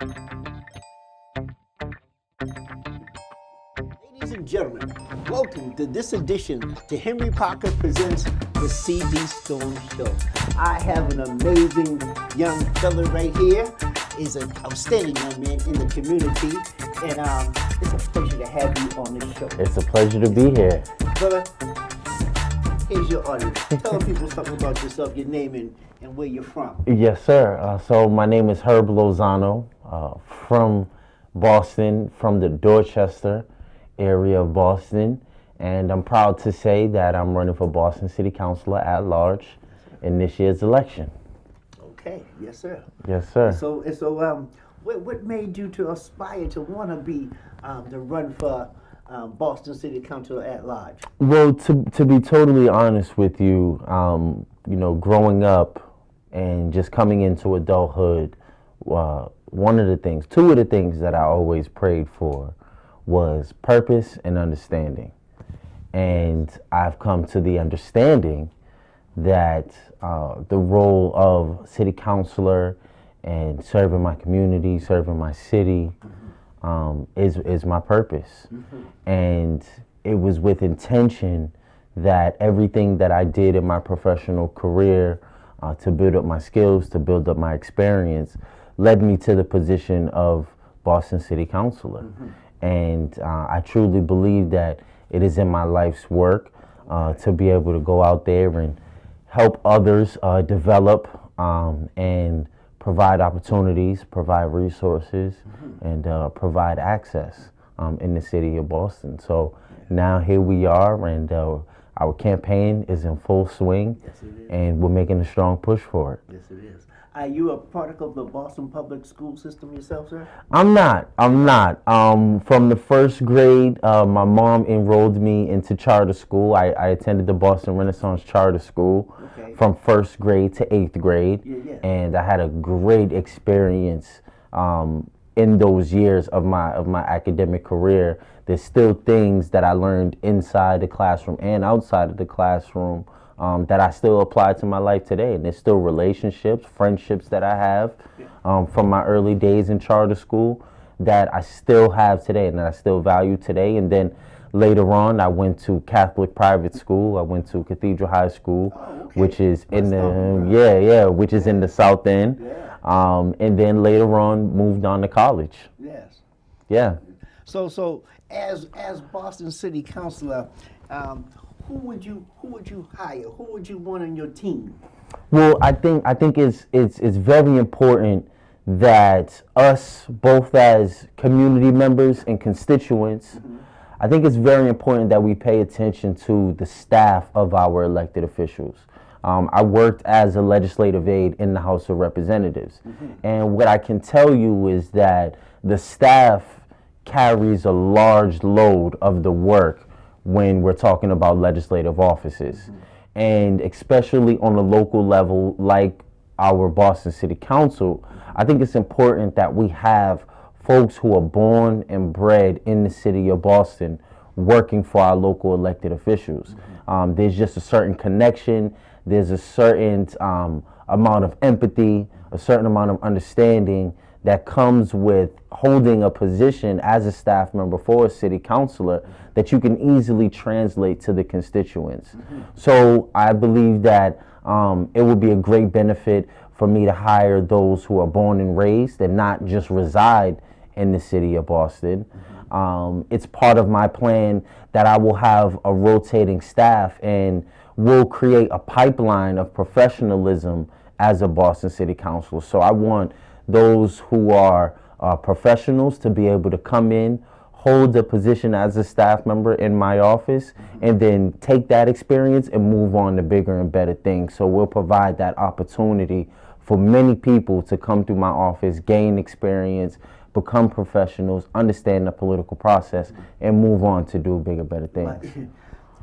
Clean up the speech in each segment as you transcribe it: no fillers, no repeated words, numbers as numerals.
Ladies and gentlemen, welcome to this edition to Henry Parker Presents the C.B. Stone Show. I have an amazing young fella right here. He's an outstanding young man in the community, and it's a pleasure to have you on this show. It's a pleasure to be here. Brother, here's your audience. Tell people something about yourself, your name, and where you're from. Yes, sir. So my name is Herb Lozano, from Boston, from the Dorchester area of Boston, and I'm proud to say that I'm running for Boston City Councilor at large in this year's election. Okay, yes, sir. Yes, sir. So, what made you to aspire to want to be to run for Boston City Council at large? Well, to be totally honest with you, growing up and just coming into adulthood, two of the things that I always prayed for was purpose and understanding. And I've come to the understanding that the role of city councilor and serving my community, serving my city, is my purpose. And it was with intention that everything that I did in my professional career to build up my skills, to build up my experience, led me to the position of Boston City Councilor. And I truly believe that it is in my life's work to be able to go out there and help others develop and provide opportunities, provide resources, and provide access in the city of Boston. So now here we are, and our campaign is in full swing, and we're making a strong push for it. Yes, it is. Are you a product of the Boston public school system yourself, sir? I'm not. From the first grade, my mom enrolled me into charter school. I attended the Boston Renaissance Charter School from first grade to eighth grade, and I had a great experience in those years of my academic career. There's still things that I learned inside the classroom and outside of the classroom that I still apply to my life today. And there's still relationships, friendships that I have from my early days in charter school that I still have today and that I still value today. And then later on, I went to Catholic private school. I went to Cathedral High School, which is in the South End. And then later on, moved on to college. Yes. Yeah. So as Boston City Councilor, who would you hire? Who would you want on your team? Well, I think it's very important that us, both as community members and constituents, I think it's very important that we pay attention to the staff of our elected officials. I worked as a legislative aide in the House of Representatives, and what I can tell you is that the staff carries a large load of the work when we're talking about legislative offices. And especially on a local level like our Boston City Council, I think it's important that we have folks who are born and bred in the city of Boston working for our local elected officials. There's just a certain connection, there's a certain amount of empathy, a certain amount of understanding that comes with holding a position as a staff member for a city councilor that you can easily translate to the constituents. So I believe that it would be a great benefit for me to hire those who are born and raised and not just reside in the city of Boston. It's part of my plan that I will have a rotating staff and will create a pipeline of professionalism as a Boston City Council. So I want those who are professionals to be able to come in, hold a position as a staff member in my office, and then take that experience and move on to bigger and better things. So we'll provide that opportunity for many people to come through my office, gain experience, become professionals, understand the political process, and move on to do bigger, better things.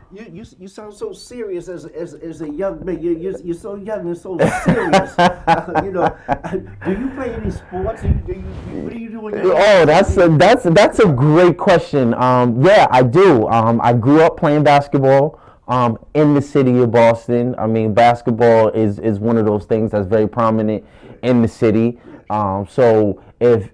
You sound so serious as a young man. You're so young and so serious. Do you play any sports? What do you do when you're that's a great question. Yeah, I do. I grew up playing basketball in the city of Boston. I mean, basketball is one of those things that's very prominent in the city. So if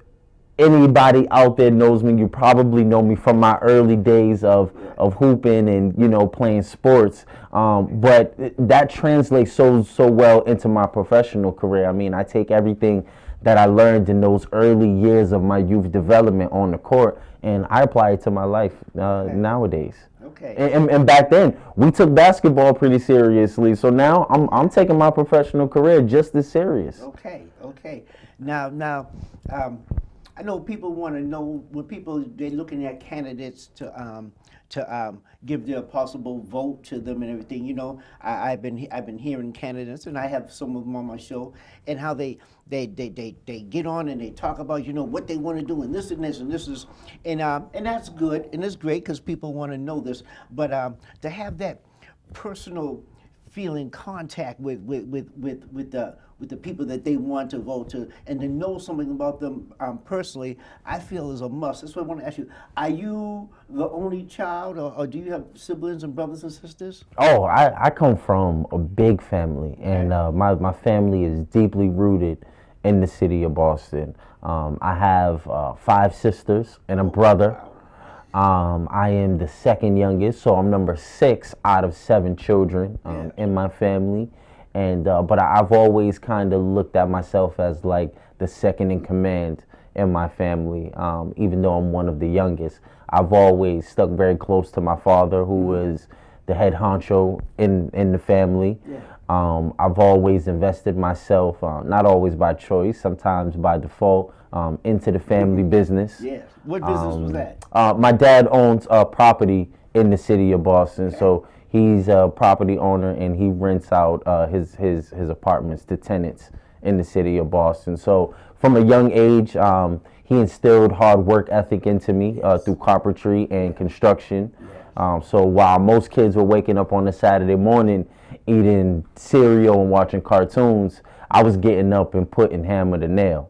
anybody out there knows me, you probably know me from my early days of hooping and playing sports. But that translates so well into my professional career. I mean, I take everything that I learned in those early years of my youth development on the court, and I apply it to my life nowadays. Okay. And back then, we took basketball pretty seriously. So now I'm taking my professional career just as serious. Okay. Okay. Now, I know people want to know when they're looking at candidates to give their possible vote to them and everything. I've been hearing candidates, and I have some of them on my show, and how they get on and they talk about what they want to do and this and this and this is, and that's good and it's great because people want to know this, but to have that personal feeling contact with the people that they want to vote to, and to know something about them personally, I feel is a must. That's what I want to ask you. Are you the only child, or do you have siblings and brothers and sisters? Oh, I come from a big family, and my family is deeply rooted in the city of Boston. I have 5 sisters and a brother. I am the second youngest, so I'm number 6 out of 7 children in my family. And but I've always kind of looked at myself as like the second in command in my family. Even though I'm one of the youngest, I've always stuck very close to my father, who was the head honcho in the family. I've always invested myself, not always by choice, sometimes by default, into the family business. Yes. What business was that? My dad owns property in the city of Boston, so he's a property owner, and he rents out his apartments to tenants in the city of Boston. So from a young age, he instilled hard work ethic into me through carpentry and construction. So while most kids were waking up on a Saturday morning eating cereal and watching cartoons, I was getting up and putting hammer to nail.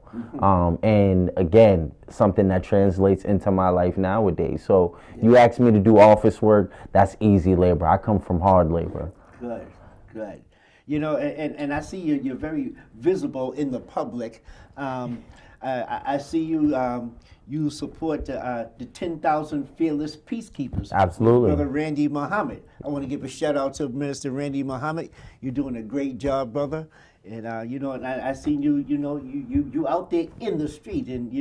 And again, something that translates into my life nowadays. So you ask me to do office work, that's easy labor. I come from hard labor. Good, good. And I see you're very visible in the public. I see you support the 10,000 Fearless Peacekeepers. Absolutely. Brother Randy Muhammad. I want to give a shout out to Minister Randy Muhammad. You're doing a great job, brother. And and I seen you out there in the street, and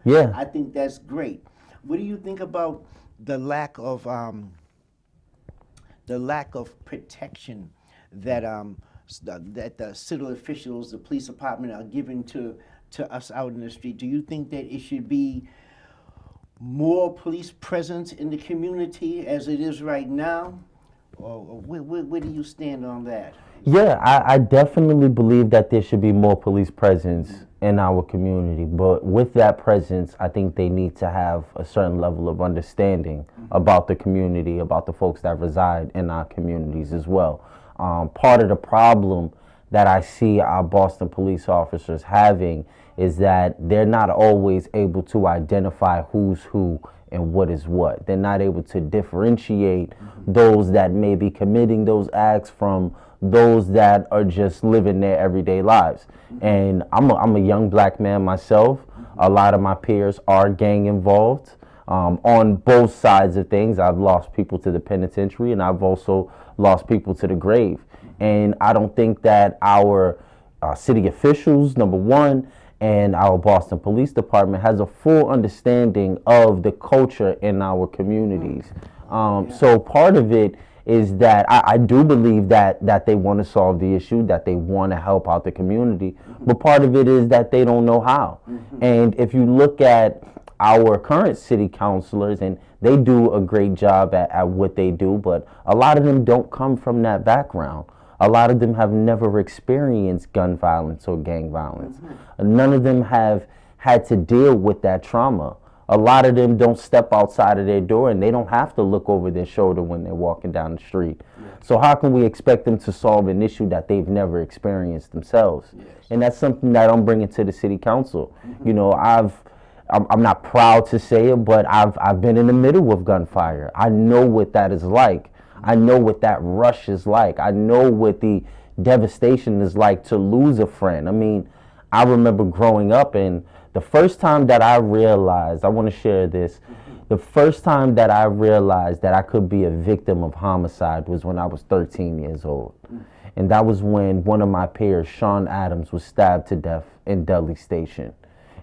Yeah. I think that's great. What do you think about the lack of protection that that the city officials, the police department, are giving to us out in the street? Do you think that it should be more police presence in the community as it is right now, or where do you stand on that? Yeah, I definitely believe that there should be more police presence in our community. But with that presence, I think they need to have a certain level of understanding about the community, about the folks that reside in our communities as well. Part of the problem that I see our Boston police officers having is that they're not always able to identify who's who and what is what. They're not able to differentiate those that may be committing those acts from those that are just living their everyday lives. And I'm a young black man myself. A lot of my peers are gang involved on both sides of things. I've lost people to the penitentiary, and I've also lost people to the grave. And I don't think that our city officials, number one, and our Boston Police Department has a full understanding of the culture in our communities. So part of it is that I do believe that they want to solve the issue, that they want to help out the community, but part of it is that they don't know how. And if you look at our current city councilors, and they do a great job at what they do, but a lot of them don't come from that background. A lot of them have never experienced gun violence or gang violence. None of them have had to deal with that trauma. A lot of them don't step outside of their door, and they don't have to look over their shoulder when they're walking down the street. So how can we expect them to solve an issue that they've never experienced themselves? And that's something that I'm bringing to the city council. You know, I'm not proud to say it, but I've been in the middle of gunfire. I know what that is like. I know what that rush is like. I know what the devastation is like to lose a friend. I mean, I remember growing up, and The first time that I realized, I want to share this. The first time that I realized that I could be a victim of homicide was when I was 13 years old. And that was when one of my peers, Sean Adams, was stabbed to death in Dudley Station.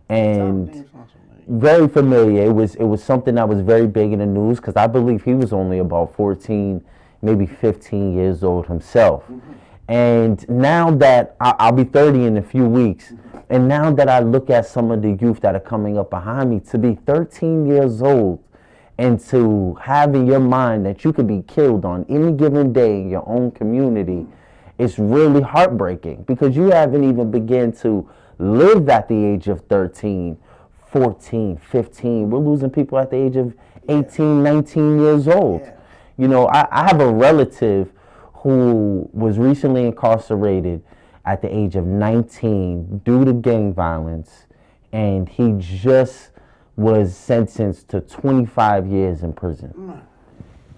And very familiar. It was something that was very big in the news because I believe he was only about 14, maybe 15 years old himself. And now that I'll be 30 in a few weeks, and now that I look at some of the youth that are coming up behind me, to be 13 years old and to have in your mind that you could be killed on any given day in your own community, it's really heartbreaking because you haven't even begun to live at the age of 13, 14, 15. We're losing people at the age of 18, 19 years old. You know, I have a relative who was recently incarcerated at the age of 19 due to gang violence, and he just was sentenced to 25 years in prison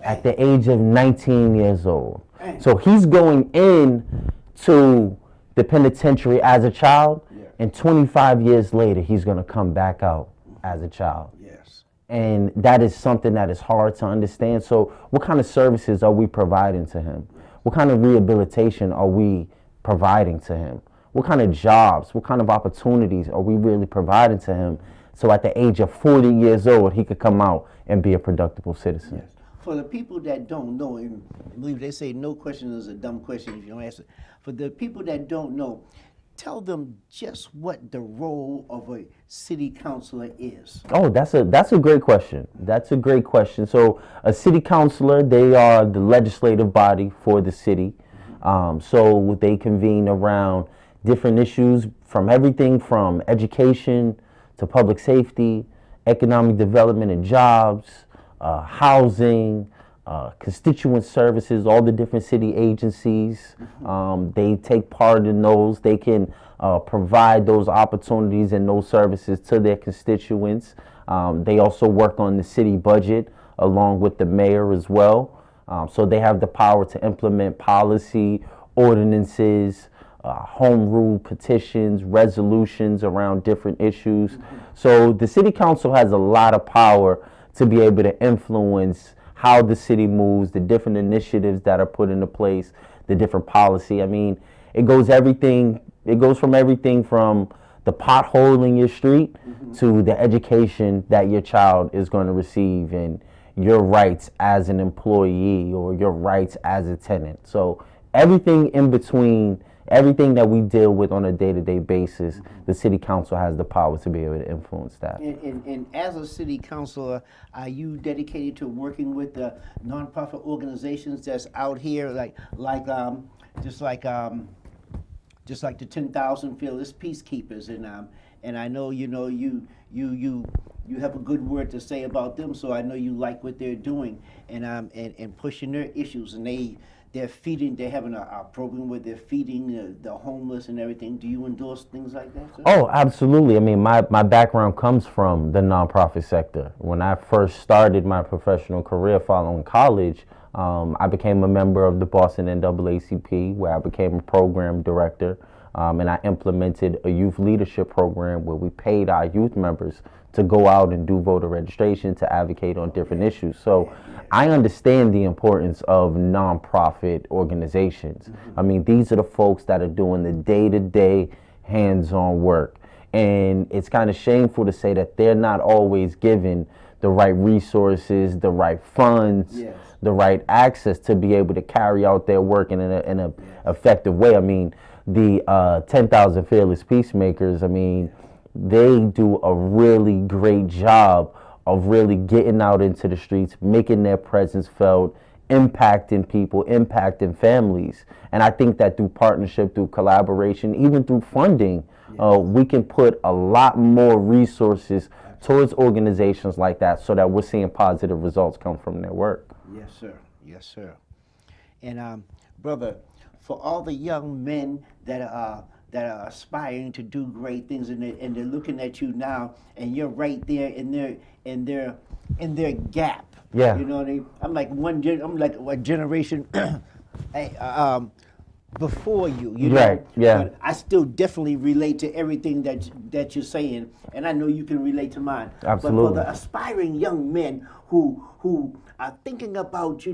at the age of 19 years old. So he's going in to the penitentiary as a child, and 25 years later, he's going to come back out as a child. And that is something that is hard to understand. So what kind of services are we providing to him? What kind of rehabilitation are we providing to him? What kind of jobs, what kind of opportunities are we really providing to him so at the age of 40 years old, he could come out and be a productive citizen? For the people that don't know, and I believe they say no question is a dumb question if you don't answer. For the people that don't know, tell them just what the role of a city councilor is. Oh, that's a great question. That's a great question. So a city councilor, they are the legislative body for the city. So they convene around different issues from everything from education to public safety, economic development and jobs, housing, constituent services, all the different city agencies. They take part in those. They can provide those opportunities and those services to their constituents. They also work on the city budget along with the mayor as well. So they have the power to implement policy, ordinances, home rule petitions, resolutions around different issues. So the city council has a lot of power to be able to influence how the city moves, the different initiatives that are put into place, the different policy. I mean, it goes from everything from the pothole in your street to the education that your child is going to receive and your rights as an employee or your rights as a tenant. So everything in between, everything that we deal with on a day-to-day basis, the city council has the power to be able to influence that. And as a city councilor, are you dedicated to working with the nonprofit organizations that's out here, just like the 10,000 Fearless Peacekeepers, and I know you have a good word to say about them, so I know you like what they're doing and pushing their issues, and they're having a program where they're feeding the homeless and everything. Do you endorse things like that, sir? Oh, absolutely. I mean, my background comes from the nonprofit sector. When I first started my professional career following college, I became a member of the Boston NAACP, where I became a program director, and I implemented a youth leadership program where we paid our youth members to go out and do voter registration, to advocate on different issues. So I understand the importance of nonprofit organizations. I mean, these are the folks that are doing the day-to-day hands-on work. And it's kind of shameful to say that they're not always given the right resources, the right funds, the right access to be able to carry out their work in an effective way. I mean, the 10,000 Fearless Peacemakers, I mean, they do a really great job of really getting out into the streets, making their presence felt, impacting people, impacting families. And I think that through partnership, through collaboration, even through funding, we can put a lot more resources towards organizations like that so that we're seeing positive results come from their work. Yes, sir. Yes, sir. And brother, for all the young men that are aspiring to do great things, and they're looking at you now, and you're right there in their gap. Yeah. You know what I mean? I'm like a generation. Hey, before you Right, know. yeah. But I still definitely relate to everything that you're saying, and I know you can relate to mine. Absolutely. But for the aspiring young men who are thinking about,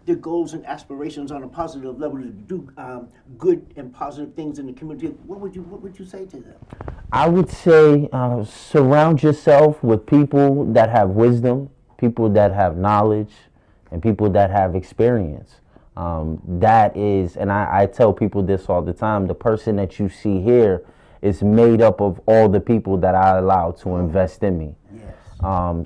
their goals and aspirations on a positive level to do good and positive things in the community, what would you say to them? I would say surround yourself with people that have wisdom, people that have knowledge, and people that have experience. That is, and I tell people this all the time, the person that you see here is made up of all the people that I allow to invest in me. Yes.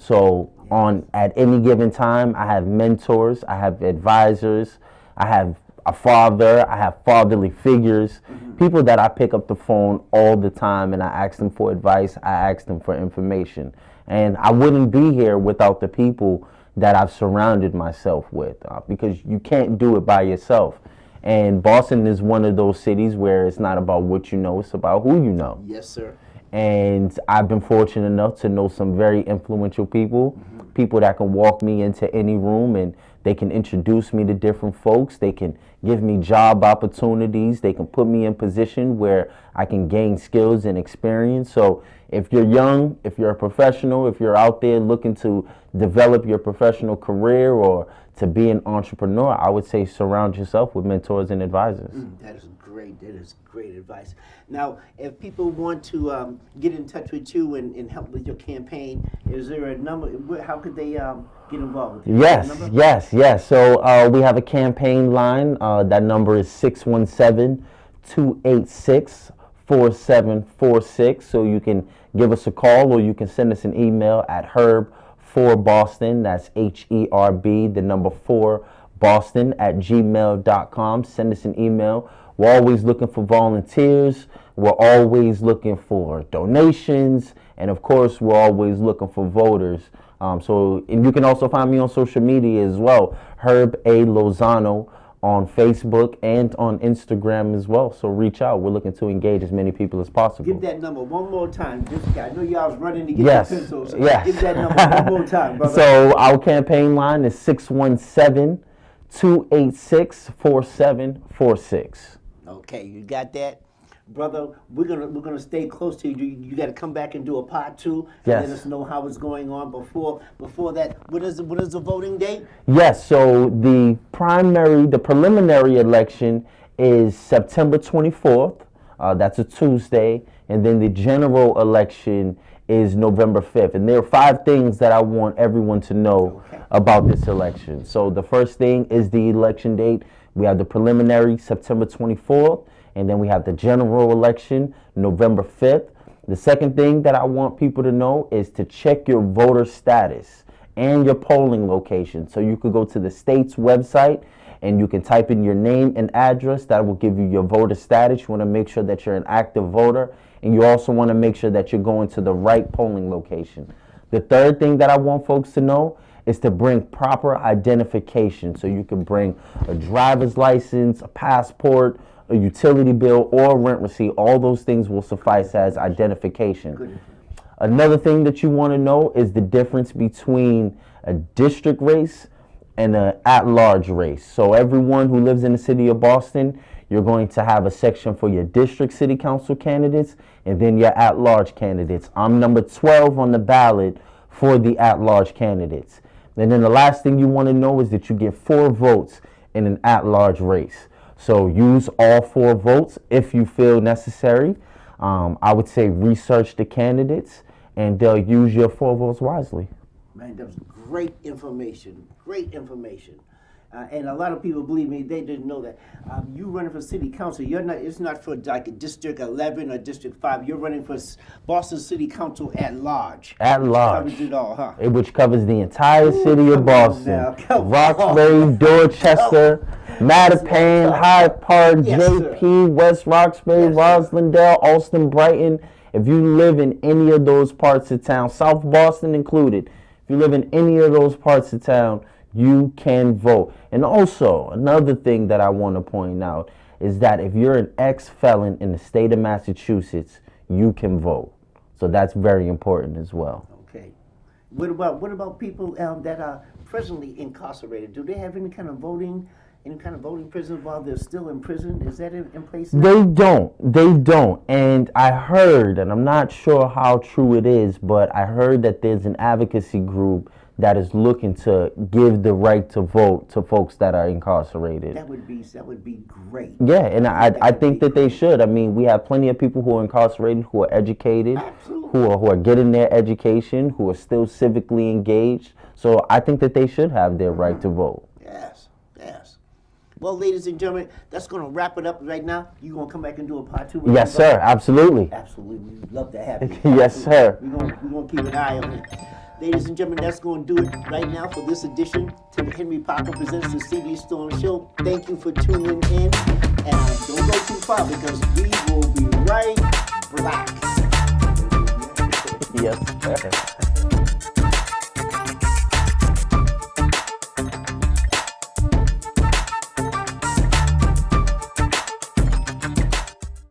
So on at any given time, I have mentors, I have advisors, I have a father, I have fatherly figures, people that I pick up the phone all the time and I ask them for advice, I ask them for information. And I wouldn't be here without the people that I've surrounded myself with because you can't do it by yourself. And Boston is one of those cities where it's not about what you know, it's about who you know. Yes, sir. And I've been fortunate enough to know some very influential people, people that can walk me into any room and they can introduce me to different folks. They can give me job opportunities. They can put me in position where I can gain skills and experience. So if you're young, if you're a professional, if you're out there looking to develop your professional career or to be an entrepreneur, I would say surround yourself with mentors and advisors. That is great. That is great advice. Now, if people want to get in touch with you and help with your campaign, is there a number? How could they get involved with you? Yes. So we have a campaign line. That number is 617-286-4746. So you can give us a call or you can send us an email at herb4boston. That's HERB, the number 4 Boston at gmail.com. Send us an email. We're always looking for volunteers. We're always looking for donations. And of course, we're always looking for voters. And you can also find me on social media as well. Herb A. Lozano on Facebook and on Instagram as well. So reach out. We're looking to engage as many people as possible. Give that number one more time. I know y'all was running to get the pencil. So yes. Give that number one more time, brother. So our campaign line is 617-286-4746. Okay, you got that? Brother, we're gonna stay close to you. You got to come back and do a part 2 and Yes. let us know how it's going on. Before that, what is the voting date? Yes, so the preliminary election is September 24th. That's a Tuesday. And then the general election is November 5th. And there are 5 things that I want everyone to know about this election. So the first thing is the election date. We have the preliminary September 24th. And then we have the general election, November 5th. The second thing that I want people to know is to check your voter status and your polling location. So you could go to the state's website and you can type in your name and address. That will give you your voter status. You want to make sure that you're an active voter. And you also want to make sure that you're going to the right polling location. The third thing that I want folks to know is to bring proper identification. So you can bring a driver's license, a passport, a utility bill, or a rent receipt. All those things will suffice as identification. Another thing that you want to know is the difference between a district race and an at-large race. So everyone who lives in the city of Boston, you're going to have a section for your district city council candidates and then your at-large candidates. I'm number 12 on the ballot for the at-large candidates. And then the last thing you want to know is that you get 4 votes in an at-large race. So use all 4 votes if you feel necessary. I would say research the candidates and use your 4 votes wisely. Man, that was great information. Great information. And a lot of people, believe me, they didn't know that. You running for city council, it's not for like District 11 or District 5. You're running for Boston City Council at large. At large. Covers it all, huh? Which covers the entire city of Boston. Roxbury, Dorchester, Mattapan, Hyde Park, JP, West Roxbury, Roslindale, Alston, Brighton. If you live in any of those parts of town, South Boston included, if you live in any of those parts of town, you can vote. And also, another thing that I want to point out is that if you're an ex-felon in the state of Massachusetts, you can vote. So that's very important as well. Okay. What about people that are presently incarcerated? Do they have any kind of voting any kind of voting prisoners while they're still in prison? Is that in place now? They don't. And I heard, and I'm not sure how true it is, but I heard that there's an advocacy group that is looking to give the right to vote to folks that are incarcerated. That would be great. Yeah, and I think that they should. I mean, we have plenty of people who are incarcerated who are educated, Absolutely. who are getting their education, who are still civically engaged. So I think that they should have their right to vote. Yes, yes. Well, ladies and gentlemen, that's going to wrap it up right now. You going to come back and do a part 2? Yes, sir. Absolutely. Absolutely. We'd love to have you. Yes, sir. We're going to keep an eye on it. Ladies and gentlemen, that's going to do it right now for this edition to the Henry Parker Presents the CD Storm Show. Thank you for tuning in. And don't go too far because we will be right back. Yes, sir.